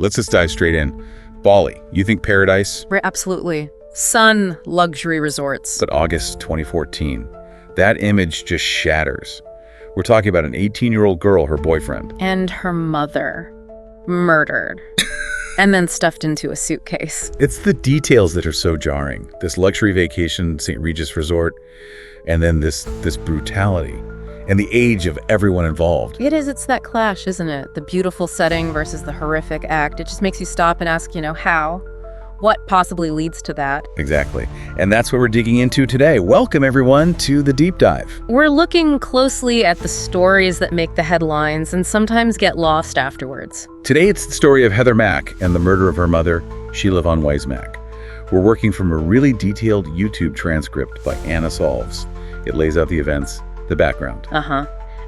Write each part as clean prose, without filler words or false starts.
let's just dive straight in. Bali, you think paradise? Right, absolutely. Sun luxury resorts. But August 2014, that image just shatters. We're talking about an 18-year-old girl, her boyfriend. And her mother. Murdered. And then stuffed into a suitcase. It's the details that are so jarring. This luxury vacation, St. Regis Resort, and then this brutality. And the age of everyone involved. It is. It's that clash, isn't it? The beautiful setting versus the horrific act. It just makes you stop and ask, how? What possibly leads to that? Exactly. And that's what we're digging into today. Welcome, everyone, to the deep dive. We're looking closely at the stories that make the headlines and sometimes get lost afterwards. Today, it's the story of Heather Mack and the murder of her mother, Sheila von Wiese. We're working from a really detailed YouTube transcript by Anna Solves. It lays out the events, the background.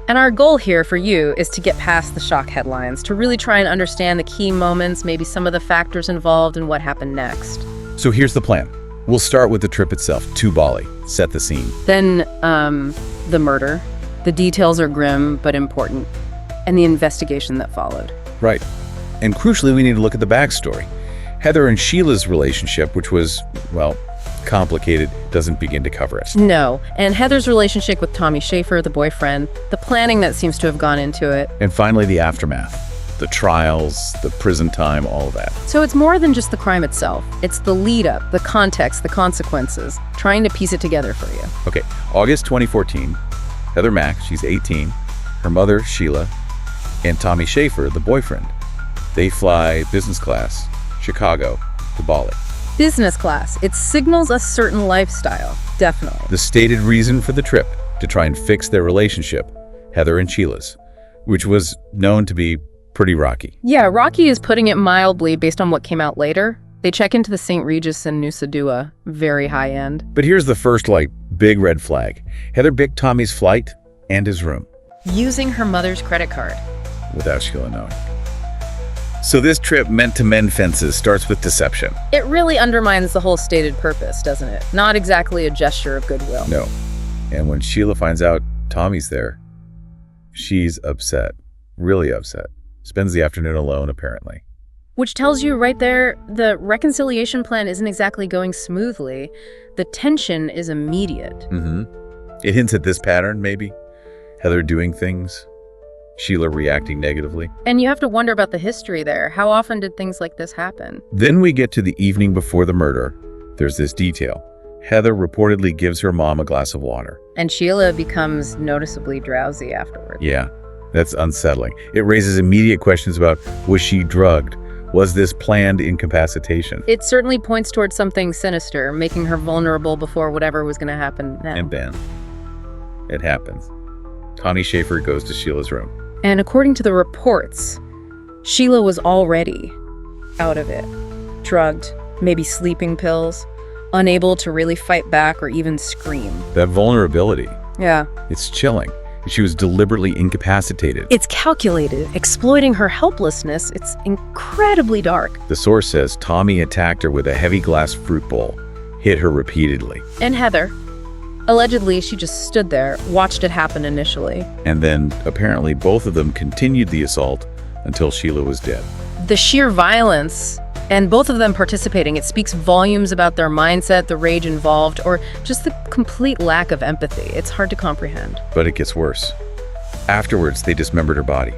And our goal here for you is to get past the shock headlines, to really try and understand the key moments, maybe some of the factors involved and what happened next. So here's the plan. We'll start with the trip itself to Bali, set the scene. Then the murder. The details are grim but important. And the investigation that followed. Right. And crucially, we need to look at the backstory. Heather and Sheila's relationship, which was, complicated, doesn't begin to cover it. No. And Heather's relationship with Tommy Schaefer, the boyfriend, the planning that seems to have gone into it. And finally, the aftermath. The trials, the prison time, all of that. So it's more than just the crime itself. It's the lead up, the context, the consequences, trying to piece it together for you. Okay, August 2014, Heather Mack, she's 18, her mother, Sheila, and Tommy Schaefer, the boyfriend. They fly business class, Chicago to Bali. Business class. It signals a certain lifestyle, definitely. The stated reason for the trip, to try and fix their relationship, Heather and Sheila's, which was known to be pretty rocky. Yeah, rocky is putting it mildly based on what came out later. They check into the St. Regis in Nusa Dua, very high end. But here's the first, big red flag. Heather booked Tommy's flight and his room. Using her mother's credit card. Without Sheila knowing. So this trip meant to mend fences starts with deception. It really undermines the whole stated purpose, doesn't it? Not exactly a gesture of goodwill. No. And when Sheila finds out Tommy's there, she's upset. Really upset. Spends the afternoon alone, apparently. Which tells you right there, the reconciliation plan isn't exactly going smoothly. The tension is immediate. It hints at this pattern, maybe. Heather doing things, Sheila reacting negatively. And you have to wonder about the history there. How often did things like this happen? Then we get to the evening before the murder. There's this detail. Heather reportedly gives her mom a glass of water. And Sheila becomes noticeably drowsy afterward. Yeah, that's unsettling. It raises immediate questions about, was she drugged? Was this planned incapacitation? It certainly points towards something sinister, making her vulnerable before whatever was going to happen now. And then, it happens. Tommy Schaefer goes to Sheila's room. And according to the reports, Sheila was already out of it. Drugged, maybe sleeping pills, unable to really fight back or even scream. That vulnerability. Yeah. It's chilling. She was deliberately incapacitated. It's calculated, exploiting her helplessness. It's incredibly dark. The source says Tommy attacked her with a heavy glass fruit bowl, hit her repeatedly. And Heather, allegedly, she just stood there, watched it happen initially. And then, apparently, both of them continued the assault until Sheila was dead. The sheer violence, and both of them participating, it speaks volumes about their mindset, the rage involved, or just the complete lack of empathy. It's hard to comprehend. But it gets worse. Afterwards, they dismembered her body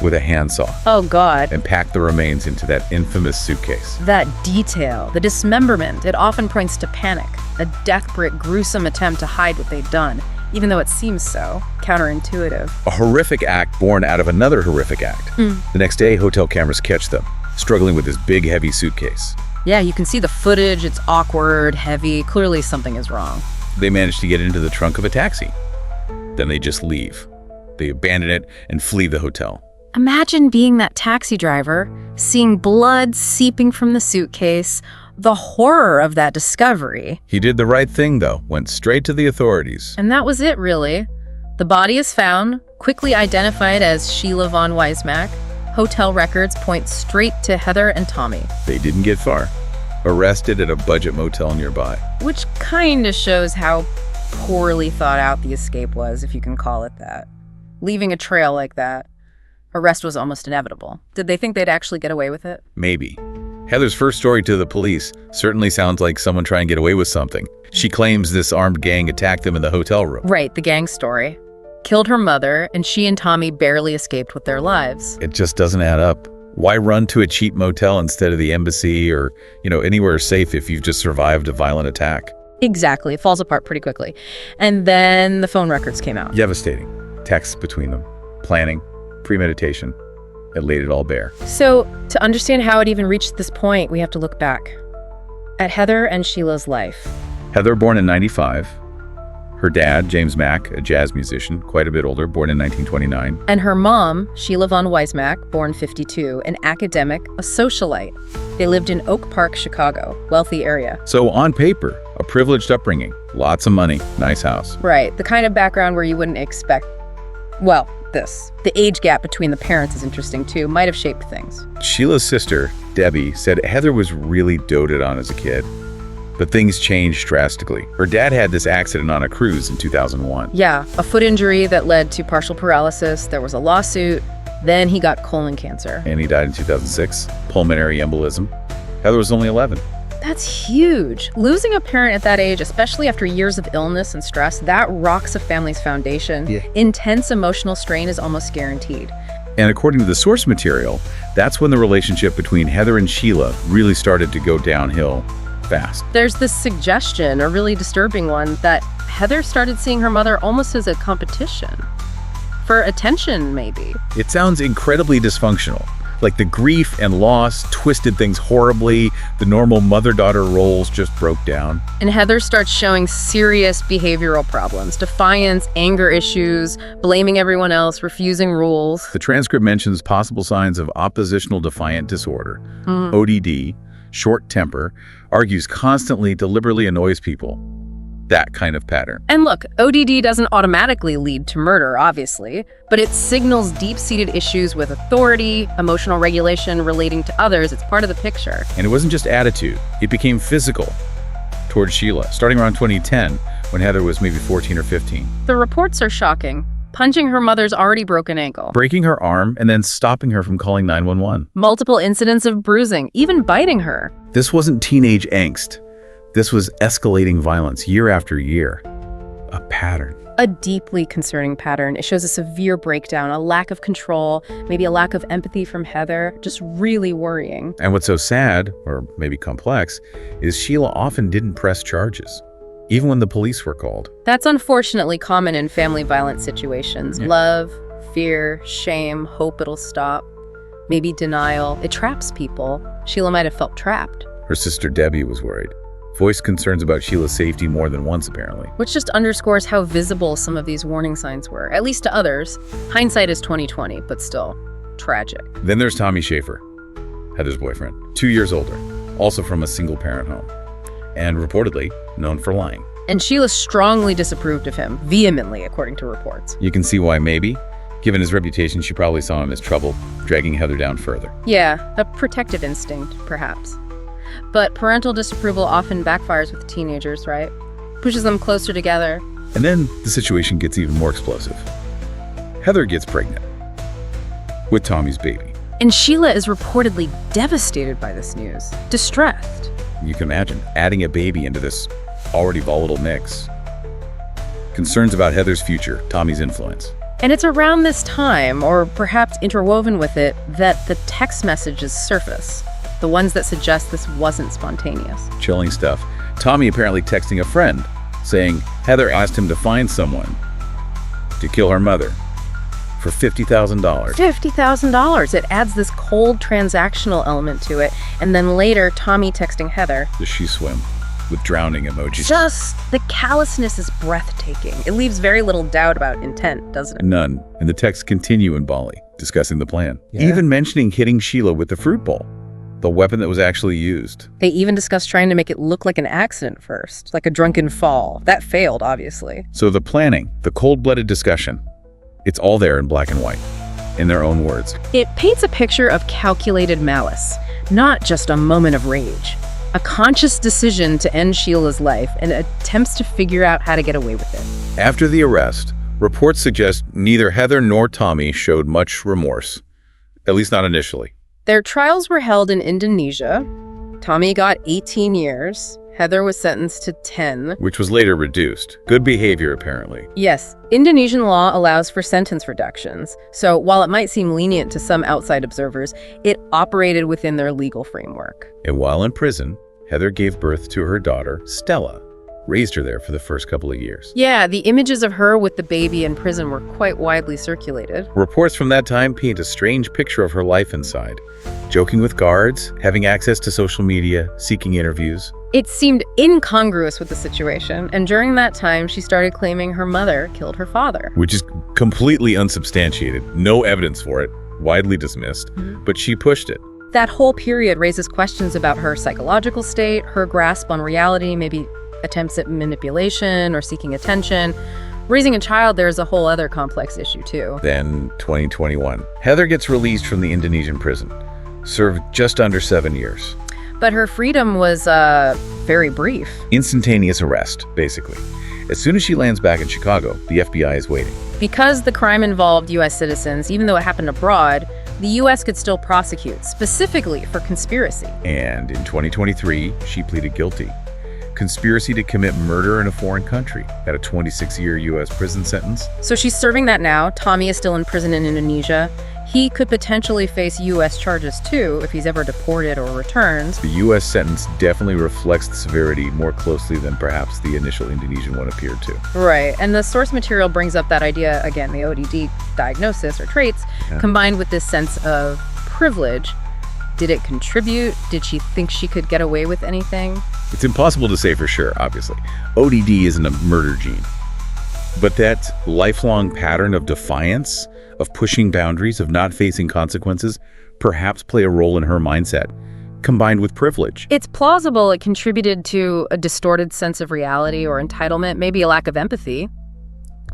with a handsaw. Oh, God. And packed the remains into that infamous suitcase. That detail, the dismemberment, it often points to panic, a desperate, gruesome attempt to hide what they'd done, even though it seems so counterintuitive. A horrific act born out of another horrific act. The next day, hotel cameras catch them, struggling with this big, heavy suitcase. Yeah, you can see the footage. It's awkward, heavy. Clearly something is wrong. They manage to get into the trunk of a taxi. Then they just leave. They abandon it and flee the hotel. Imagine being that taxi driver, seeing blood seeping from the suitcase, the horror of that discovery. He did the right thing, though, went straight to the authorities. And that was it, really. The body is found, quickly identified as Sheila von Wiese. Hotel records point straight to Heather and Tommy. They didn't get far. Arrested at a budget motel nearby. Which kind of shows how poorly thought out the escape was, if you can call it that. Leaving a trail like that. Arrest was almost inevitable. Did they think they'd actually get away with it? Maybe. Heather's first story to the police certainly sounds like someone trying to get away with something. She claims this armed gang attacked them in the hotel room. Right, the gang story. Killed her mother, and she and Tommy barely escaped with their lives. It just doesn't add up. Why run to a cheap motel instead of the embassy or, anywhere safe if you've just survived a violent attack? Exactly. It falls apart pretty quickly. And then the phone records came out. Devastating. Texts between them. Planning. Premeditation. It laid it all bare. So, to understand how it even reached this point, we have to look back at Heather and Sheila's life. Heather, born in 95. Her dad, James Mack, a jazz musician, quite a bit older, born in 1929. And her mom, Sheila von Wiese, born 52, an academic, a socialite. They lived in Oak Park, Chicago, wealthy area. So on paper, a privileged upbringing, lots of money, nice house. Right, the kind of background where you wouldn't expect, well, this. The age gap between the parents is interesting too, might have shaped things. Sheila's sister, Debbie, said Heather was really doted on as a kid. But things changed drastically. Her dad had this accident on a cruise in 2001. Yeah, a foot injury that led to partial paralysis. There was a lawsuit. Then he got colon cancer. And he died in 2006, pulmonary embolism. Heather was only 11. That's huge. Losing a parent at that age, especially after years of illness and stress, that rocks a family's foundation. Yeah. Intense emotional strain is almost guaranteed. And according to the source material, that's when the relationship between Heather and Sheila really started to go downhill fast. There's this suggestion, a really disturbing one, that Heather started seeing her mother almost as a competition. For attention, maybe. It sounds incredibly dysfunctional. Like the grief and loss twisted things horribly. The normal mother-daughter roles just broke down. And Heather starts showing serious behavioral problems, defiance, anger issues, blaming everyone else, refusing rules. The transcript mentions possible signs of oppositional defiant disorder, ODD, short temper, argues constantly, deliberately annoys people. That kind of pattern. And look, ODD doesn't automatically lead to murder, obviously, but it signals deep-seated issues with authority, emotional regulation, relating to others. It's part of the picture. And it wasn't just attitude. It became physical towards Sheila, starting around 2010, when Heather was maybe 14 or 15. The reports are shocking. Punching her mother's already broken ankle. Breaking her arm and then stopping her from calling 911. Multiple incidents of bruising, even biting her. This wasn't teenage angst. This was escalating violence year after year. A pattern. A deeply concerning pattern. It shows a severe breakdown, a lack of control, maybe a lack of empathy from Heather. Just really worrying. And what's so sad, or maybe complex, is Sheila often didn't press charges, even when the police were called. That's unfortunately common in family violence situations. Yeah. Love, fear, shame, hope it'll stop. Maybe denial. It traps people. Sheila might have felt trapped. Her sister Debbie was worried. Voiced concerns about Sheila's safety more than once, apparently. Which just underscores how visible some of these warning signs were, at least to others. Hindsight is 20/20, but still, tragic. Then there's Tommy Schaefer, Heather's boyfriend, 2 years older, also from a single-parent home, and reportedly known for lying. And Sheila strongly disapproved of him, vehemently, according to reports. You can see why maybe. Given his reputation, she probably saw him as trouble, dragging Heather down further. Yeah, a protective instinct, perhaps. But parental disapproval often backfires with teenagers, right? Pushes them closer together. And then the situation gets even more explosive. Heather gets pregnant with Tommy's baby. And Sheila is reportedly devastated by this news, distressed. You can imagine adding a baby into this already volatile mix. Concerns about Heather's future, Tommy's influence. And it's around this time, or perhaps interwoven with it, that the text messages surface. The ones that suggest this wasn't spontaneous. Chilling stuff. Tommy apparently texting a friend, saying Heather asked him to find someone to kill her mother for $50,000. $50,000. It adds this cold transactional element to it. And then later, Tommy texting Heather. Does she swim? With drowning emojis. Just the callousness is breathtaking. It leaves very little doubt about intent, doesn't it? None. And the texts continue in Bali, discussing the plan. Yeah. Even mentioning hitting Sheila with the fruit bowl, the weapon that was actually used. They even discussed trying to make it look like an accident first, like a drunken fall. That failed, obviously. So the planning, the cold-blooded discussion, it's all there in black and white, in their own words. It paints a picture of calculated malice, not just a moment of rage. A conscious decision to end Sheila's life and attempts to figure out how to get away with it. After the arrest, reports suggest neither Heather nor Tommy showed much remorse. at least not initially. Their trials were held in Indonesia. Tommy got 18 years. Heather was sentenced to 10. Which was later reduced. Good behavior, apparently. Yes, Indonesian law allows for sentence reductions. So while it might seem lenient to some outside observers, it operated within their legal framework. And while in prison, Heather gave birth to her daughter, Stella. Raised her there for the first couple of years. Yeah, the images of her with the baby in prison were quite widely circulated. Reports from that time paint a strange picture of her life inside. Joking with guards, having access to social media, seeking interviews. It seemed incongruous with the situation, and during that time, she started claiming her mother killed her father. Which is completely unsubstantiated. No evidence for it. Widely dismissed. But she pushed it. That whole period raises questions about her psychological state, her grasp on reality, maybe attempts at manipulation or seeking attention. Raising a child, there's a whole other complex issue, too. Then, 2021. Heather gets released from the Indonesian prison. Served just under 7 years. But her freedom was very brief. Instantaneous arrest, basically. As soon as she lands back in Chicago, the FBI is waiting. Because the crime involved U.S. citizens, even though it happened abroad, the U.S. could still prosecute, specifically for conspiracy. And in 2023, she pleaded guilty. Conspiracy to commit murder in a foreign country at a 26-year U.S. prison sentence. So she's serving that now. Tommy is still in prison in Indonesia. He could potentially face U.S. charges, too, if he's ever deported or returns. The U.S. sentence definitely reflects the severity more closely than perhaps the initial Indonesian one appeared to. Right, and the source material brings up that idea, again, the ODD diagnosis or traits, combined with this sense of privilege. Did it contribute? Did she think she could get away with anything? It's impossible to say for sure, obviously. ODD isn't a murder gene. But that lifelong pattern of defiance, of pushing boundaries, of not facing consequences, perhaps play a role in her mindset, combined with privilege. It's plausible it contributed to a distorted sense of reality or entitlement, maybe a lack of empathy.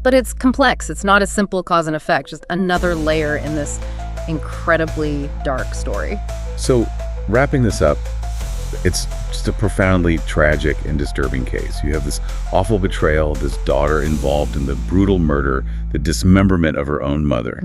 But it's complex. It's not a simple cause and effect, just another layer in this incredibly dark story. So, wrapping this up, it's just a profoundly tragic and disturbing case. You have this awful betrayal, this daughter involved in the brutal murder, the dismemberment of her own mother.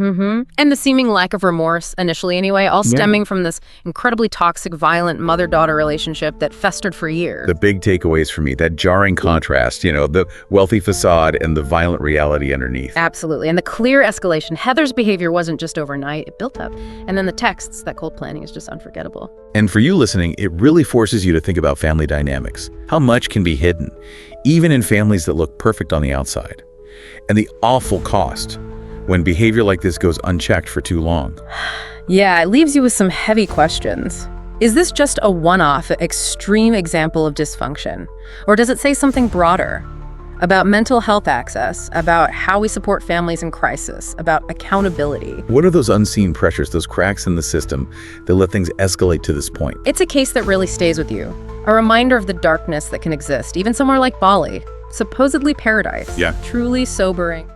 And the seeming lack of remorse, initially anyway, all stemming from this incredibly toxic, violent mother-daughter relationship that festered for years. The big takeaways for me, that jarring contrast, the wealthy facade and the violent reality underneath. Absolutely. And the clear escalation. Heather's behavior wasn't just overnight, it built up. And then the texts, that cold planning is just unforgettable. And for you listening, it really forces you to think about family dynamics. How much can be hidden, even in families that look perfect on the outside? And the awful cost when behavior like this goes unchecked for too long. Yeah, it leaves you with some heavy questions. Is this just a one-off, extreme example of dysfunction? Or does it say something broader? About mental health access, about how we support families in crisis, about accountability. What are those unseen pressures, those cracks in the system that let things escalate to this point? It's a case that really stays with you. A reminder of the darkness that can exist, even somewhere like Bali. Supposedly paradise. Yeah. Truly sobering.